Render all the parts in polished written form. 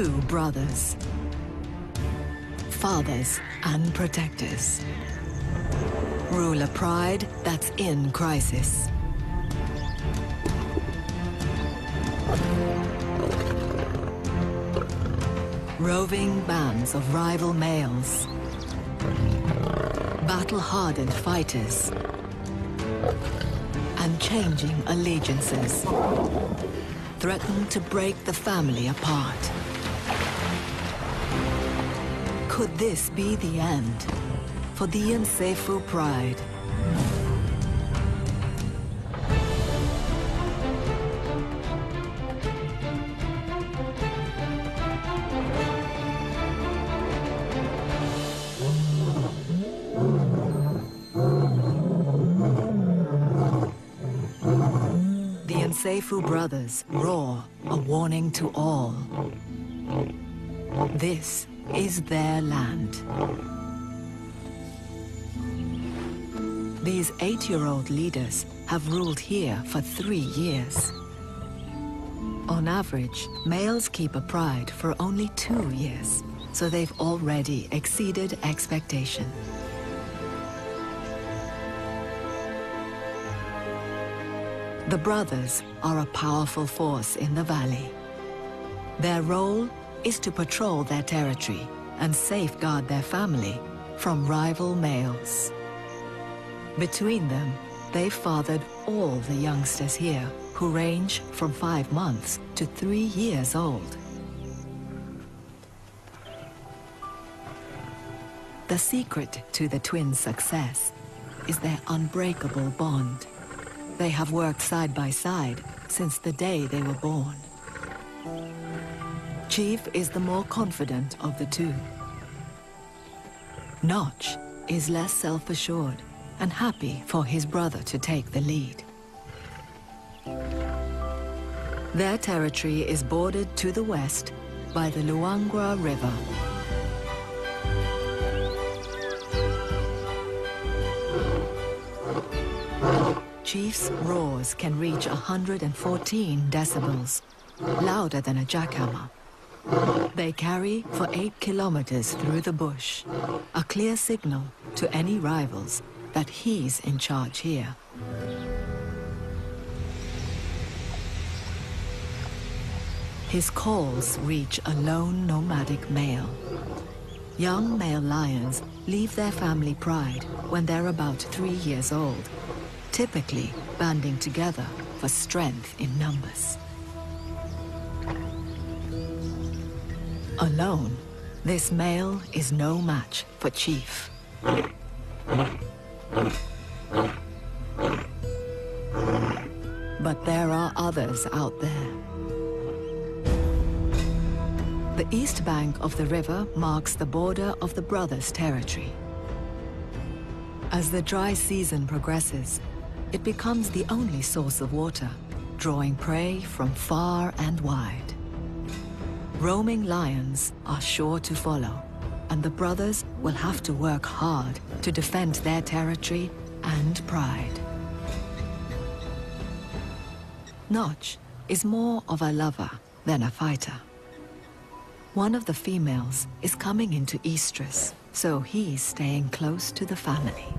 Two brothers, fathers and protectors, rule a pride that's in crisis. Roving bands of rival males, battle-hardened fighters, and changing allegiances threaten to break the family apart. Could this be the end for the Nsefu pride? The Nsefu brothers roar a warning to all. This is their land. These 8-year-old leaders have ruled here for 3 years. On average, males keep a pride for only 2 years, so they've already exceeded expectation. The brothers are a powerful force in the valley. Their role is to patrol their territory and safeguard their family from rival males. Between them, they've fathered all the youngsters here, who range from 5 months to 3 years old. The secret to the twins' success is their unbreakable bond. They have worked side by side since the day they were born. Chief is the more confident of the two. Notch is less self-assured and happy for his brother to take the lead. Their territory is bordered to the west by the Luangwa River. Chief's roars can reach 114 decibels, louder than a jackhammer. They carry for 8 kilometers through the bush, a clear signal to any rivals that he's in charge here. His calls reach a lone nomadic male. Young male lions leave their family pride when they're about 3 years old, typically banding together for strength in numbers. Alone, this male is no match for Chief. But there are others out there. The east bank of the river marks the border of the brothers' territory. As the dry season progresses, it becomes the only source of water, drawing prey from far and wide. Roaming lions are sure to follow, and the brothers will have to work hard to defend their territory and pride. Notch is more of a lover than a fighter. One of the females is coming into estrus, so he's staying close to the family.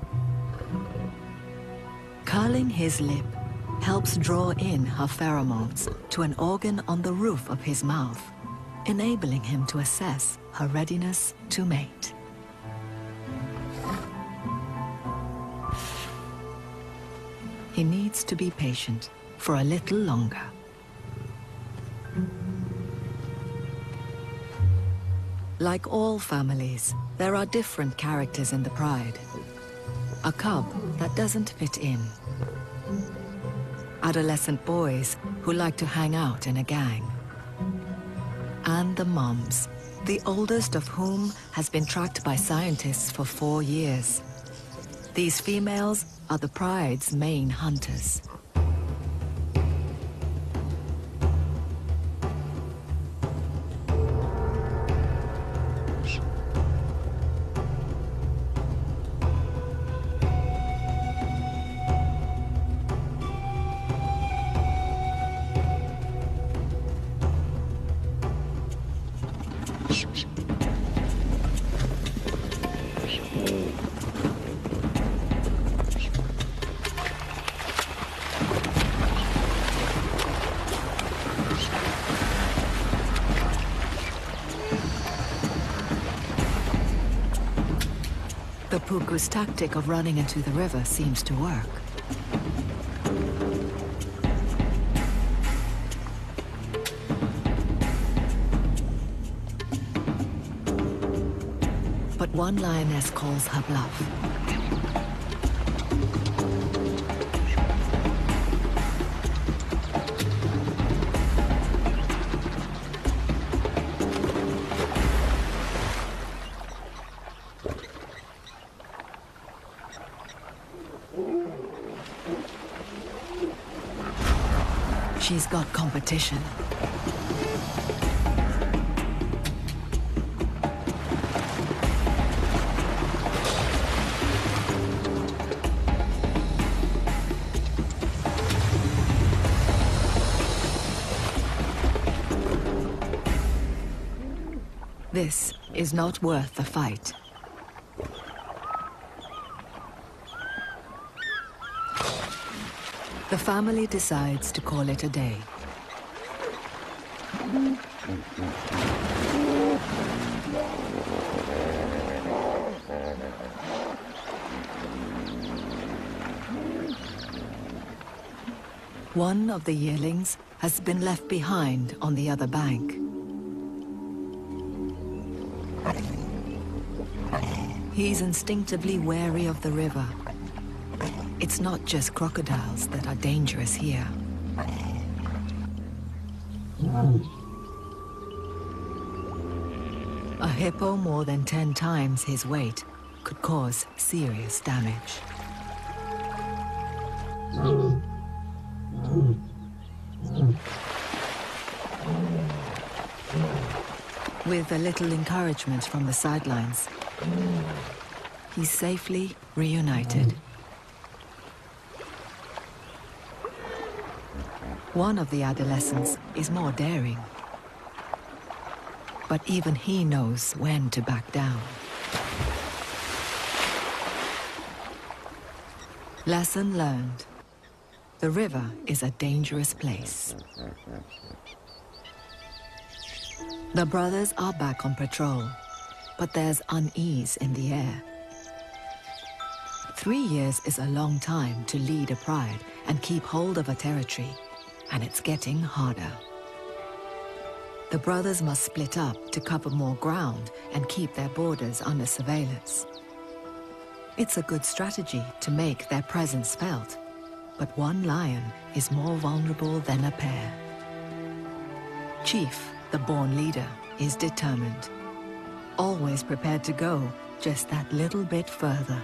Curling his lip helps draw in her pheromones to an organ on the roof of his mouth, enabling him to assess her readiness to mate. He needs to be patient for a little longer. Like all families, there are different characters in the pride. A cub that doesn't fit in. Adolescent boys who like to hang out in a gang. And the mums, the oldest of whom has been tracked by scientists for 4 years. These females are the pride's main hunters. The puku's tactic of running into the river seems to work. But one lioness calls her bluff. She's got competition. This is not worth the fight. The family decides to call it a day. One of the yearlings has been left behind on the other bank. He's instinctively wary of the river. It's not just crocodiles that are dangerous here. A hippo more than 10 times his weight could cause serious damage. With a little encouragement from the sidelines, he's safely reunited. One of the adolescents is more daring, but even he knows when to back down. Lesson learned. The river is a dangerous place. The brothers are back on patrol, but there's unease in the air. 3 years is a long time to lead a pride and keep hold of a territory, and it's getting harder. The brothers must split up to cover more ground and keep their borders under surveillance. It's a good strategy to make their presence felt, but one lion is more vulnerable than a pair. Chief, the born leader, is determined, always prepared to go just that little bit further.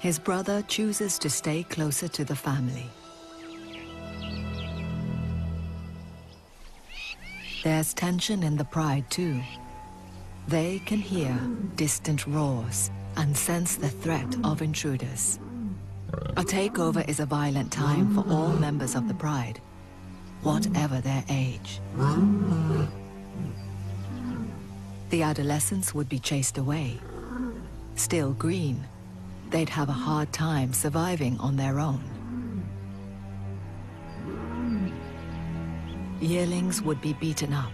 His brother chooses to stay closer to the family. There's tension in the pride too. They can hear distant roars and sense the threat of intruders. A takeover is a violent time for all members of the pride, whatever their age. The adolescents would be chased away. Still green, they'd have a hard time surviving on their own. Yearlings would be beaten up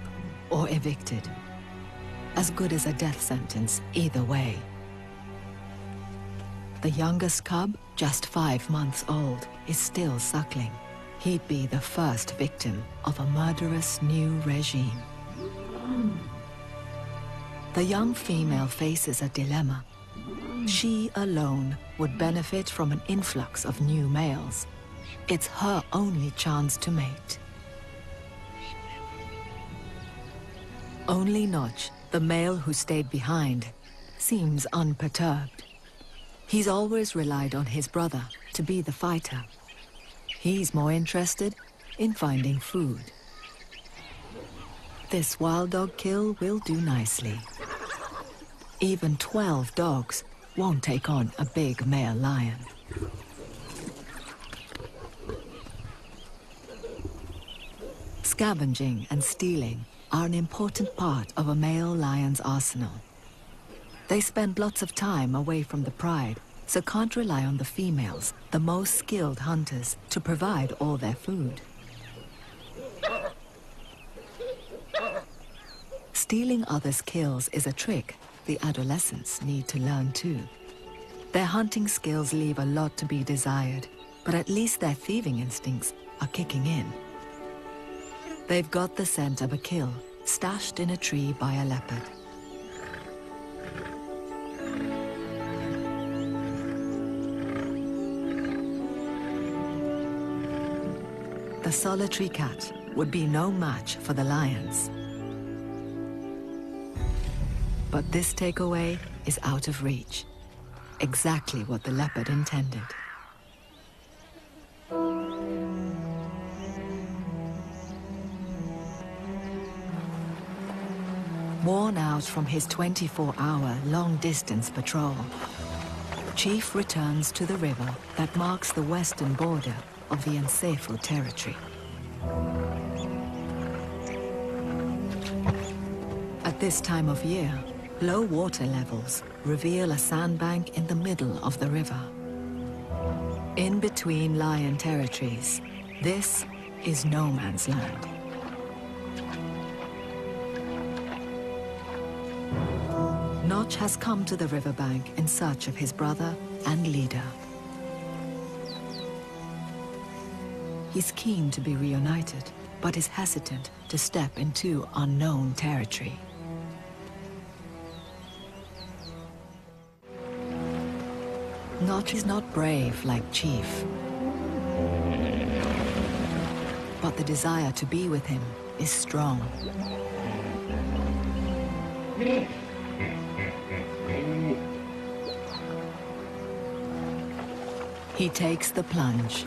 or evicted. As good as a death sentence either way. The youngest cub, just 5 months old, is still suckling. He'd be the first victim of a murderous new regime. The young female faces a dilemma. She alone would benefit from an influx of new males. It's her only chance to mate. Only Notch, the male who stayed behind, seems unperturbed. He's always relied on his brother to be the fighter. He's more interested in finding food. This wild dog kill will do nicely. Even 12 dogs won't take on a big male lion. Scavenging and stealing are an important part of a male lion's arsenal. They spend lots of time away from the pride, so can't rely on the females, the most skilled hunters, to provide all their food. Stealing others' kills is a trick the adolescents need to learn too. Their hunting skills leave a lot to be desired, but at least their thieving instincts are kicking in. They've got the scent of a kill, stashed in a tree by a leopard. The solitary cat would be no match for the lions. But this takeaway is out of reach. Exactly what the leopard intended. Worn out from his 24-hour long-distance patrol, Chief returns to the river that marks the western border of the Nsefo territory. At this time of year, low water levels reveal a sandbank in the middle of the river. In between lion territories, this is no man's land. Notch has come to the riverbank in search of his brother and leader. He's keen to be reunited, but is hesitant to step into unknown territory. Notch is not brave like Chief, but the desire to be with him is strong. He takes the plunge.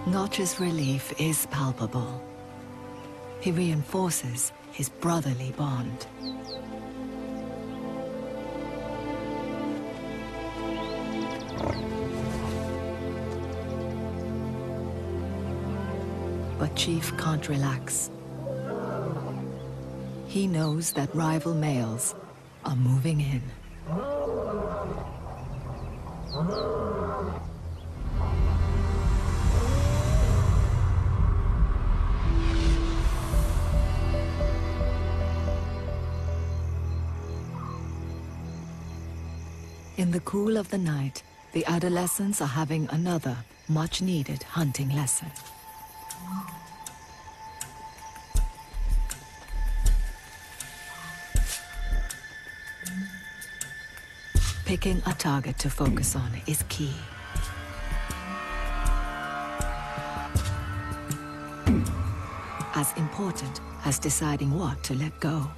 Notch's relief is palpable. He reinforces his brotherly bond. But Chief can't relax. He knows that rival males are moving in. In the cool of the night, the adolescents are having another much-needed hunting lesson. Picking a target to focus on is key. As important as deciding what to let go.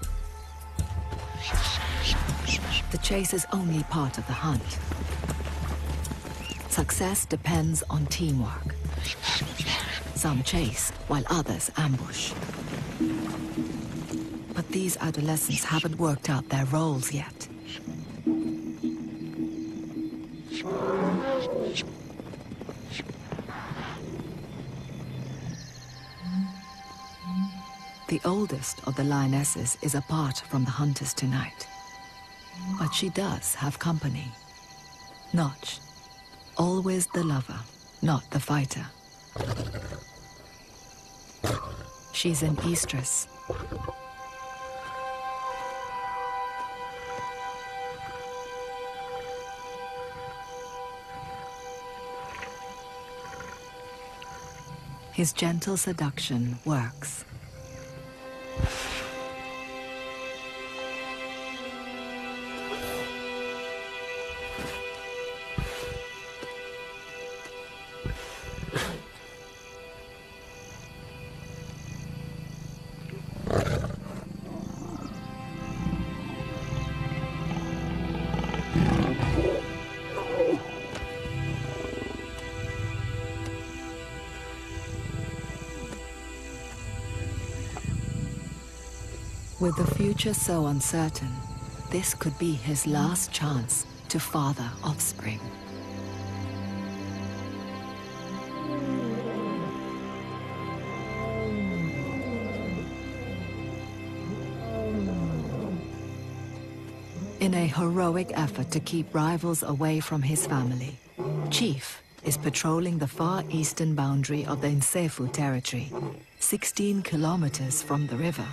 The chase is only part of the hunt. Success depends on teamwork. Some chase while others ambush. But these adolescents haven't worked out their roles yet. The oldest of the lionesses is apart from the hunters tonight. But she does have company. Notch, always the lover, not the fighter. She's an estrus. His gentle seduction works. With the future so uncertain, this could be his last chance to father offspring. In a heroic effort to keep rivals away from his family, Chief is patrolling the far eastern boundary of the Nsefu territory, 16 kilometers from the river.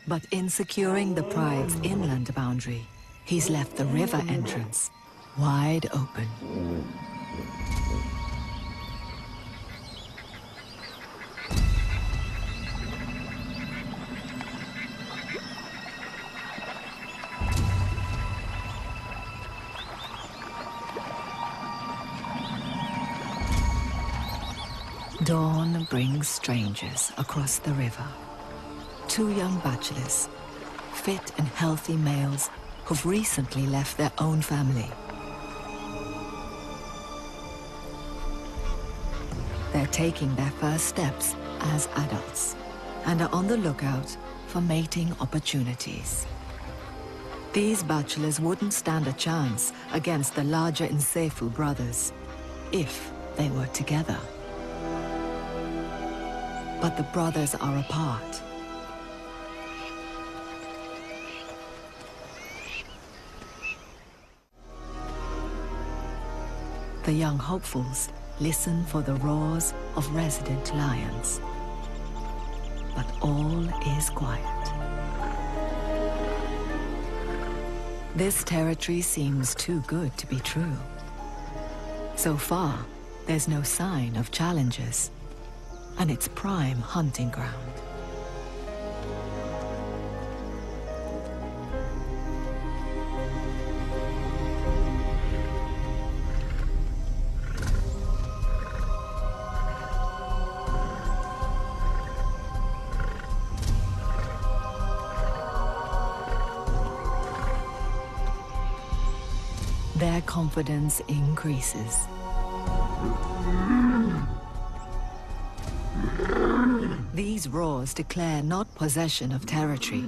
But in securing the pride's inland boundary, he's left the river entrance wide open. Dawn brings strangers across the river. Two young bachelors, fit and healthy males who've recently left their own family. They're taking their first steps as adults and are on the lookout for mating opportunities. These bachelors wouldn't stand a chance against the larger Nsefu brothers if they were together. But the brothers are apart. The young hopefuls listen for the roars of resident lions. But all is quiet. This territory seems too good to be true. So far, there's no sign of challengers, and it's prime hunting ground. Their confidence increases. These roars declare not possession of territory,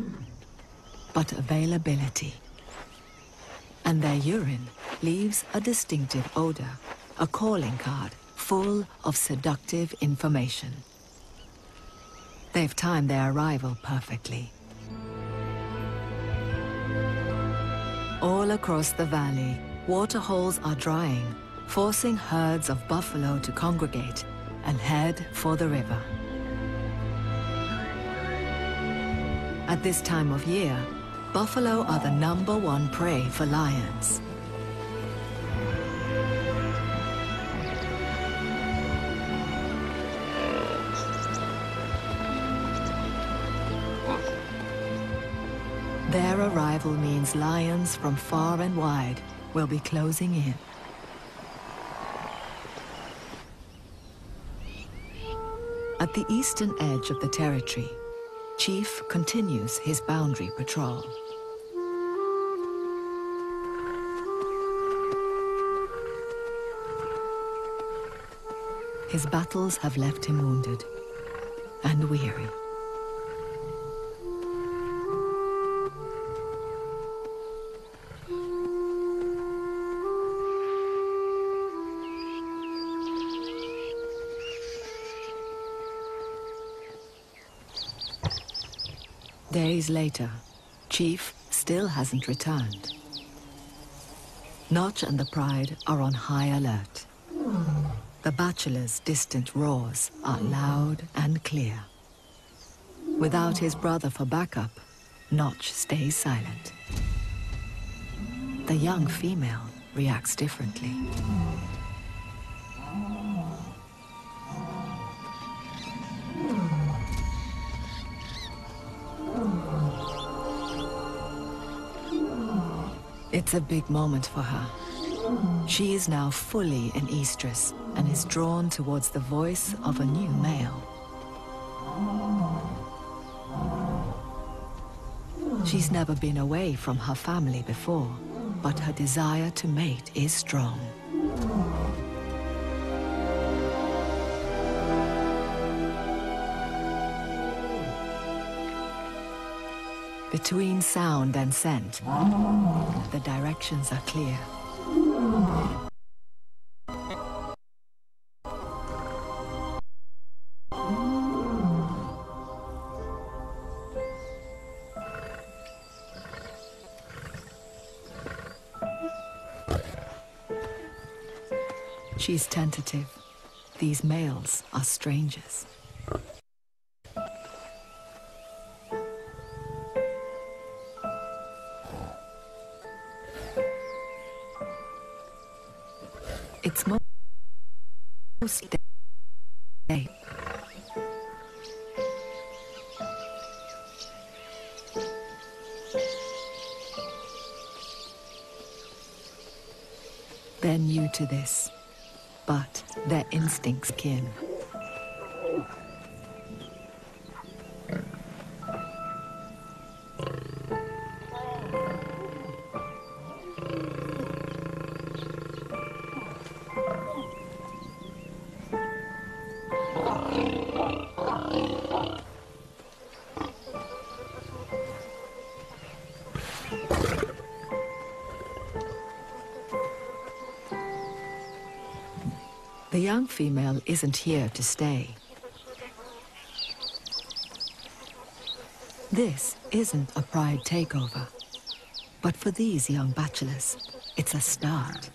but availability. And their urine leaves a distinctive odor, a calling card full of seductive information. They've timed their arrival perfectly. All across the valley, waterholes are drying, forcing herds of buffalo to congregate and head for the river. At this time of year, buffalo are the #1 prey for lions. Their arrival means lions from far and wide will be closing in. At the eastern edge of the territory, Chief continues his boundary patrol. His battles have left him wounded and weary. Days later, Chief still hasn't returned. Notch and the Pride are on high alert. The bachelor's distant roars are loud and clear. Without his brother for backup, Notch stays silent. The young female reacts differently. It's a big moment for her. She is now fully an estrus and is drawn towards the voice of a new male. She's never been away from her family before, but her desire to mate is strong. Between sound and scent, the directions are clear. She's tentative. These males are strangers. It's mostly day. They're new to this, but their instincts kin. The young female isn't here to stay. This isn't a pride takeover, but for these young bachelors, it's a start.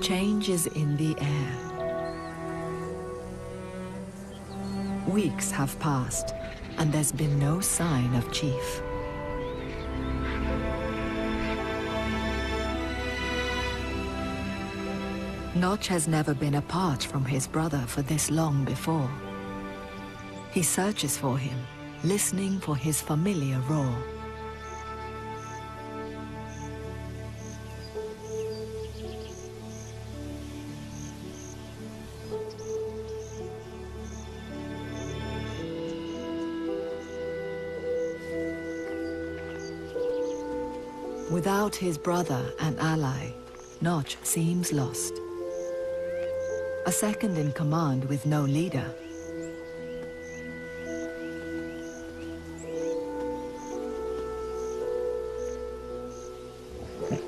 Change is in the air. Weeks have passed, and there's been no sign of Chief. Notch has never been apart from his brother for this long before. He searches for him, listening for his familiar roar. Without his brother and ally, Notch seems lost. A second in command with no leader.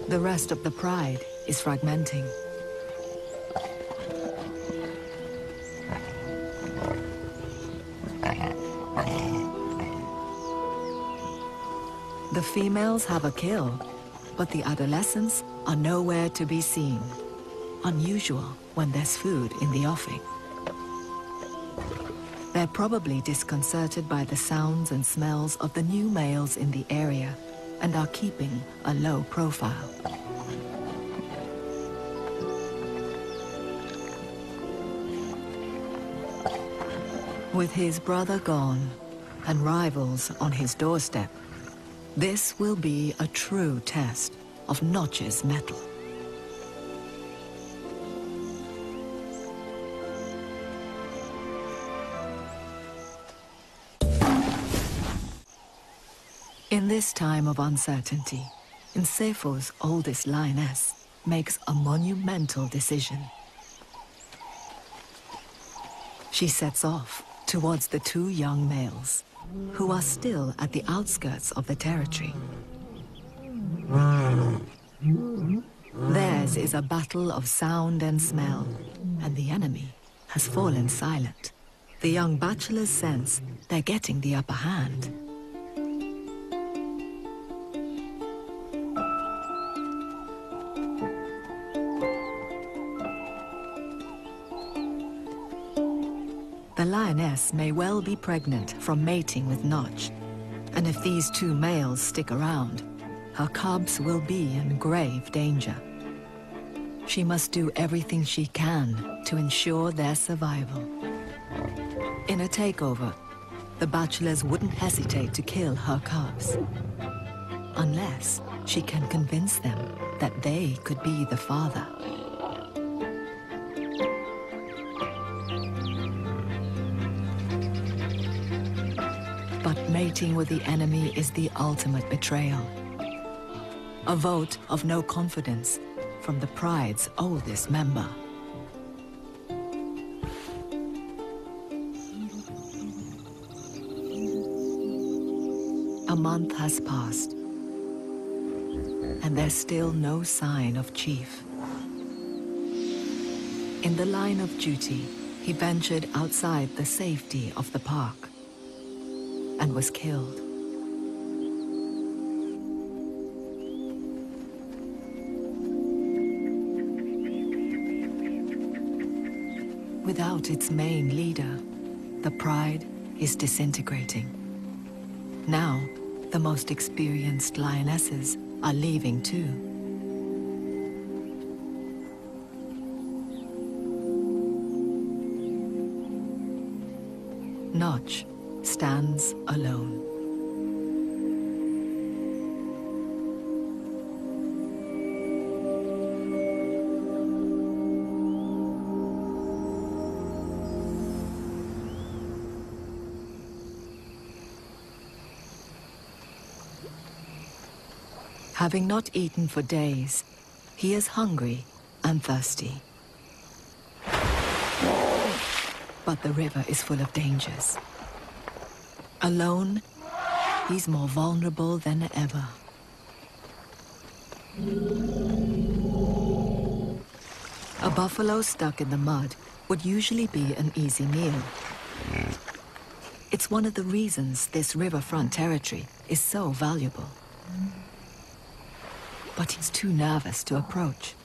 The rest of the pride is fragmenting. The females have a kill, but the adolescents are nowhere to be seen. Unusual when there's food in the offing. They're probably disconcerted by the sounds and smells of the new males in the area and are keeping a low profile. With his brother gone and rivals on his doorstep, this will be a true test of Notch's mettle. In this time of uncertainty, Nsefo's oldest lioness makes a monumental decision. She sets off towards the two young males, who are still at the outskirts of the territory. Theirs is a battle of sound and smell, and the enemy has fallen silent. The young bachelors sense they're getting the upper hand. The lioness may well be pregnant from mating with Notch, and if these two males stick around, her cubs will be in grave danger. She must do everything she can to ensure their survival. In a takeover, the bachelors wouldn't hesitate to kill her cubs, unless she can convince them that they could be the father. But mating with the enemy is the ultimate betrayal. A vote of no confidence from the pride's oldest member. A month has passed, and there's still no sign of Chief. In the line of duty, he ventured outside the safety of the park and was killed. Without its main leader, the pride is disintegrating. Now, the most experienced lionesses are leaving too. Notch stands alone. Having not eaten for days, he is hungry and thirsty. But the river is full of dangers. Alone, he's more vulnerable than ever. A buffalo stuck in the mud would usually be an easy meal. It's one of the reasons this riverfront territory is so valuable. But he's too nervous to approach.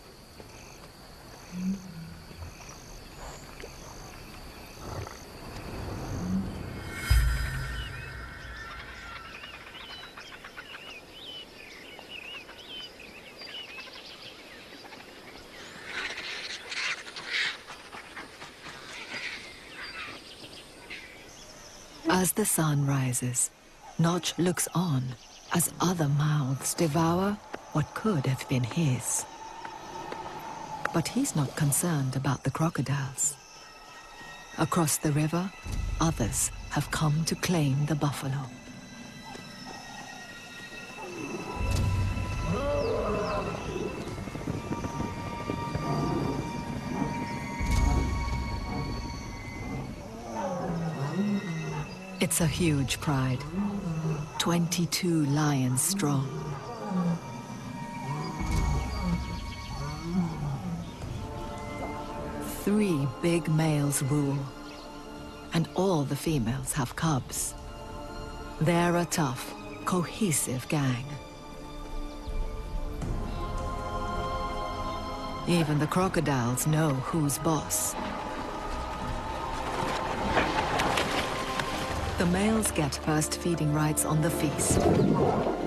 As the sun rises, Notch looks on as other mouths devour what could have been his. But he's not concerned about the crocodiles. Across the river, others have come to claim the buffalo. It's a huge pride. 22 lions strong. Three big males rule, and all the females have cubs. They're a tough, cohesive gang. Even the crocodiles know who's boss. The males get first feeding rights on the feast.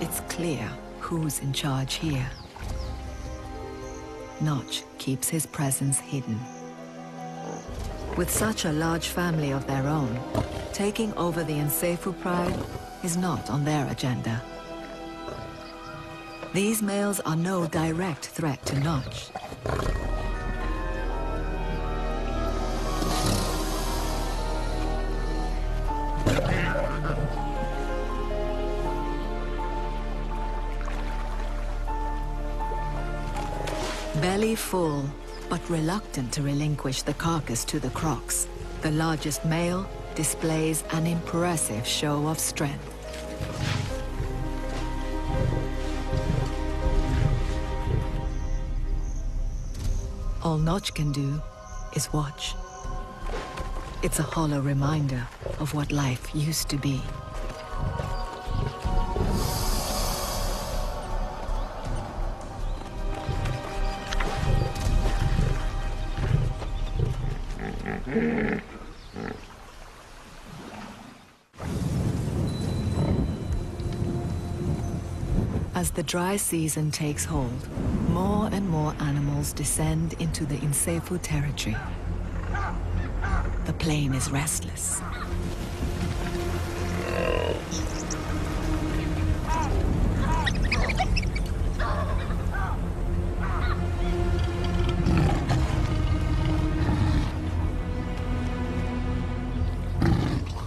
It's clear who's in charge here. Notch keeps his presence hidden. With such a large family of their own, taking over the Nsefu pride is not on their agenda. These males are no direct threat to Notch. Belly full, but reluctant to relinquish the carcass to the crocs, the largest male displays an impressive show of strength. All Notch can do is watch. It's a hollow reminder of what life used to be. As the dry season takes hold, more and more animals descend into the Nsefu territory. The plain is restless.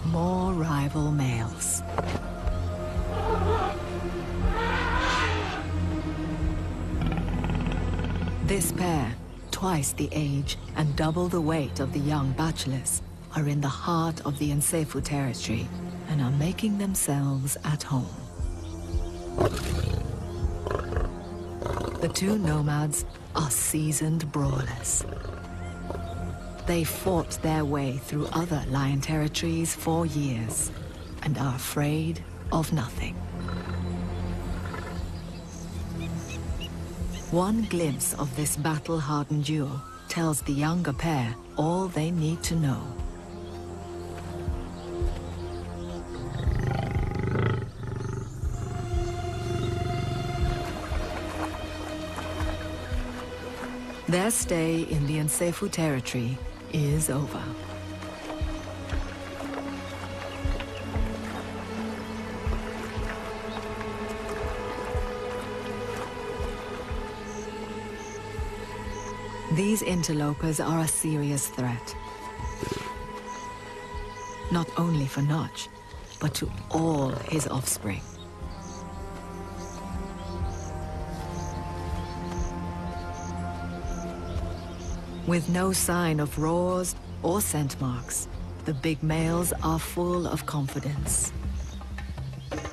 More rival males. This pair, twice the age and double the weight of the young bachelors, are in the heart of the Nsefu territory and are making themselves at home. The two nomads are seasoned brawlers. They fought their way through other lion territories for years and are afraid of nothing. One glimpse of this battle-hardened duo tells the younger pair all they need to know. Their stay in the Nsefu territory is over. These interlopers are a serious threat. Not only for Notch, but to all his offspring. With no sign of roars or scent marks, the big males are full of confidence.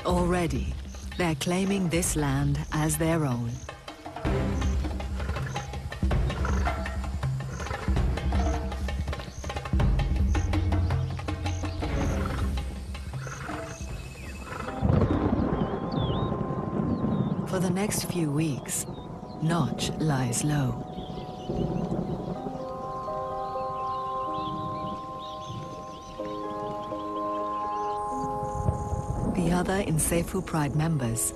Already, they're claiming this land as their own. For the next few weeks, Notch lies low. The other Nsefu Pride members,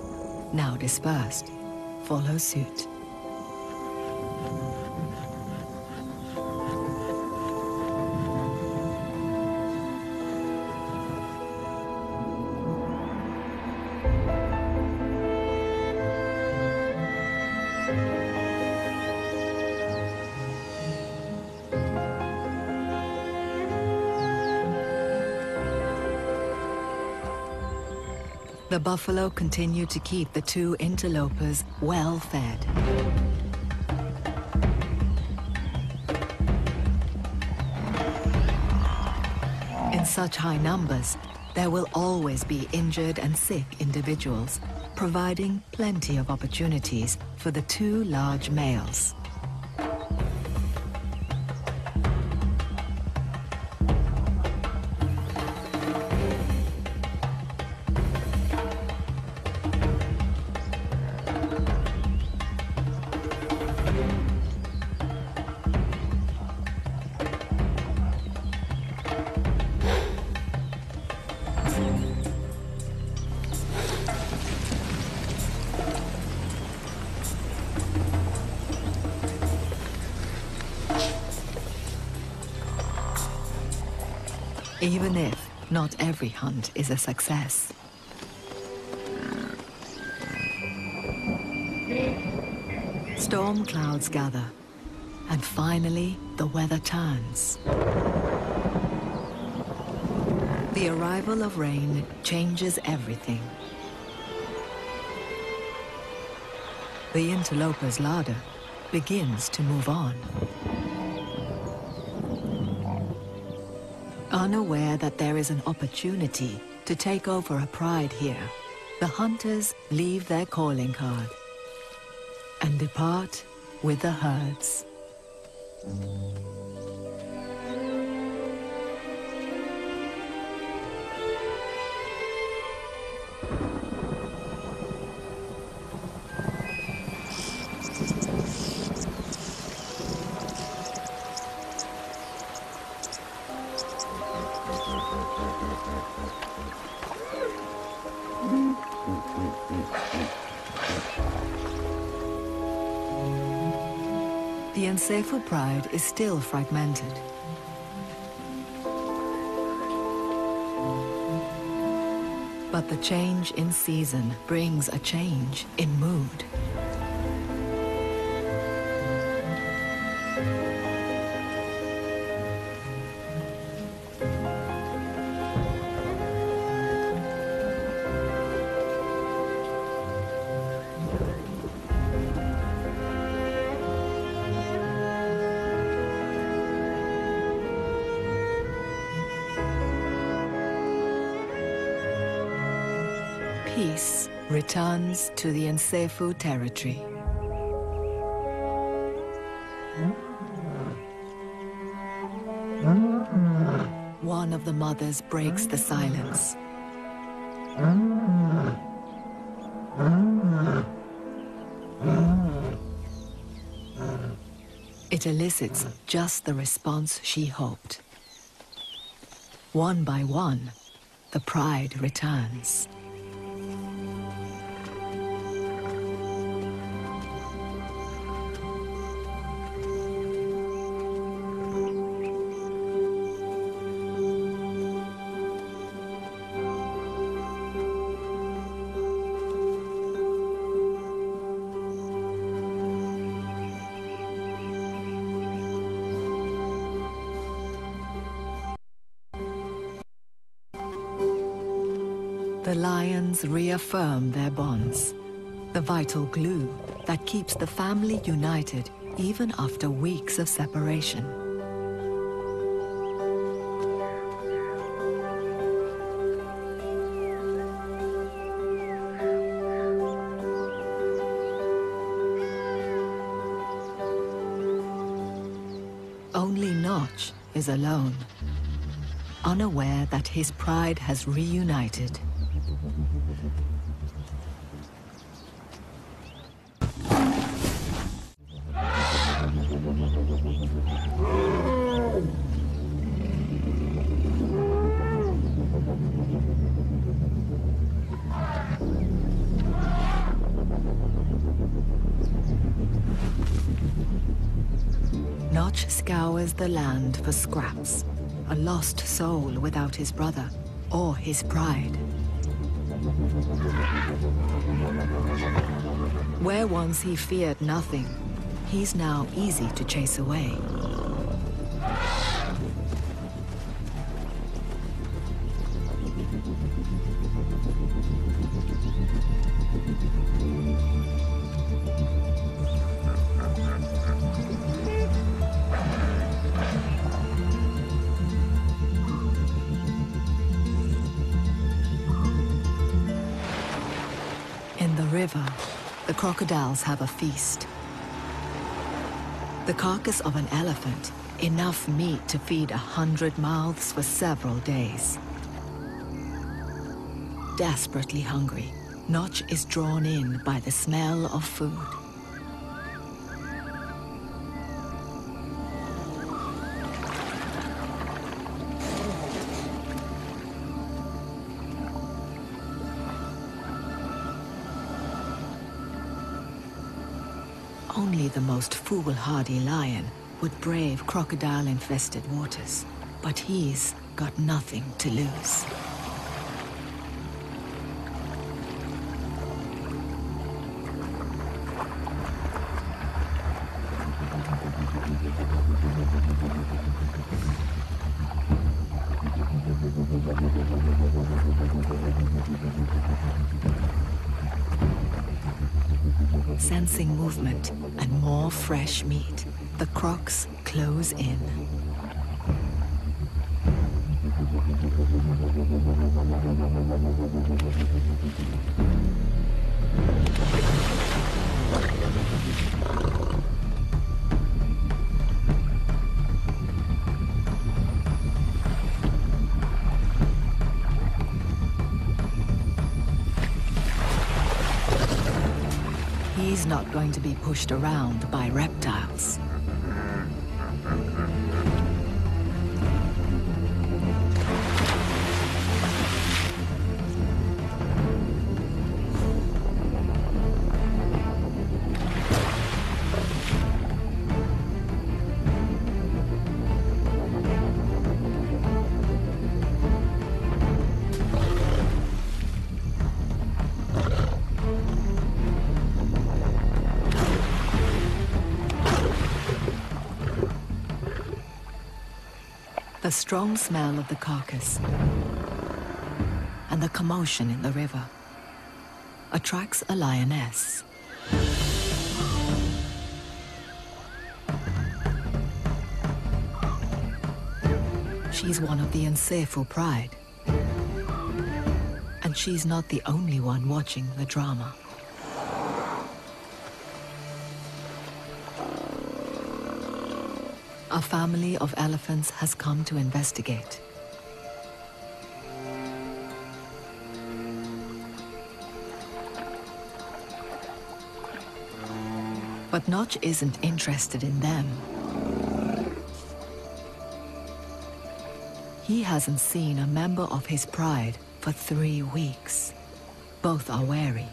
now dispersed, follow suit. The buffalo continue to keep the two interlopers well fed. In such high numbers, there will always be injured and sick individuals, providing plenty of opportunities for the two large males. Even if not every hunt is a success. Storm clouds gather, and finally the weather turns. The arrival of rain changes everything. The interloper's larder begins to move on. Unaware that there is an opportunity to take over a pride here, the hunters leave their calling card and depart with the herds. The Nsefu pride is still fragmented. But the change in season brings a change in mood. Peace returns to the Nsefu territory. One of the mothers breaks the silence. It elicits just the response she hoped. One by one, the pride returns. The lions reaffirm their bonds, the vital glue that keeps the family united even after weeks of separation. Only Notch is alone, unaware that his pride has reunited. Notch scours the land for scraps, a lost soul without his brother or his pride. Where once he feared nothing, he's now easy to chase away. In the river, the crocodiles have a feast. The carcass of an elephant, enough meat to feed 100 mouths for several days. Desperately hungry, Notch is drawn in by the smell of food. Only the most foolhardy lion would brave crocodile-infested waters, but he's got nothing to lose. Sensing movement and more fresh meat, the crocs close in. He's not going to be pushed around by reptiles. The strong smell of the carcass and the commotion in the river attracts a lioness. She's one of the Nsefu pride, and she's not the only one watching the drama. A family of elephants has come to investigate. But Notch isn't interested in them. He hasn't seen a member of his pride for 3 weeks. Both are wary.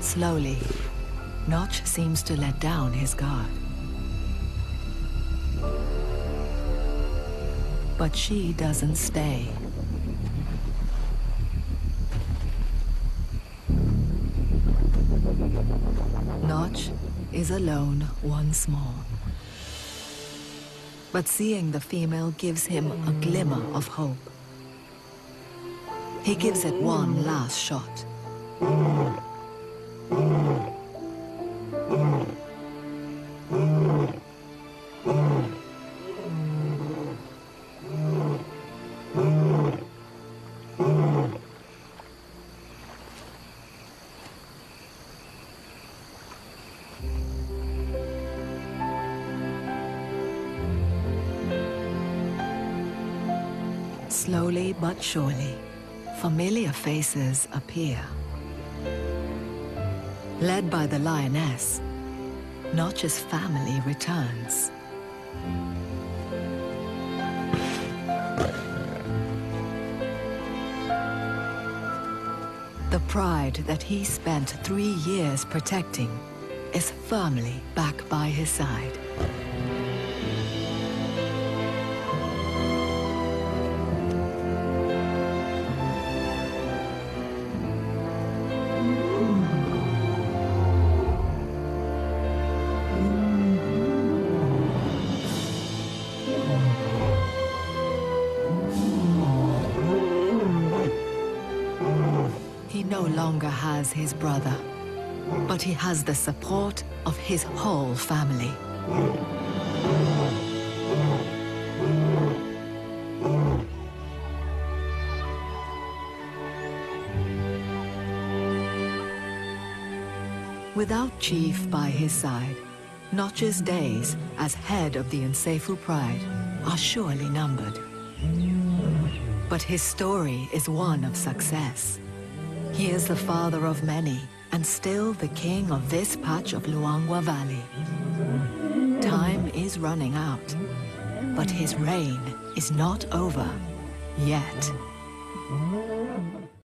Slowly, Notch seems to let down his guard. But she doesn't stay. Notch is alone once more. But seeing the female gives him a glimmer of hope. He gives it one last shot. Slowly but surely, familiar faces appear. Led by the lioness, Notch's family returns. The pride that he spent 3 years protecting is firmly back by his side. He no longer has his brother, but he has the support of his whole family. Without Chief by his side, Notch's days as head of the Nsefu Pride are surely numbered. But his story is one of success. He is the father of many, and still the king of this patch of Luangwa Valley. Time is running out, but his reign is not over yet.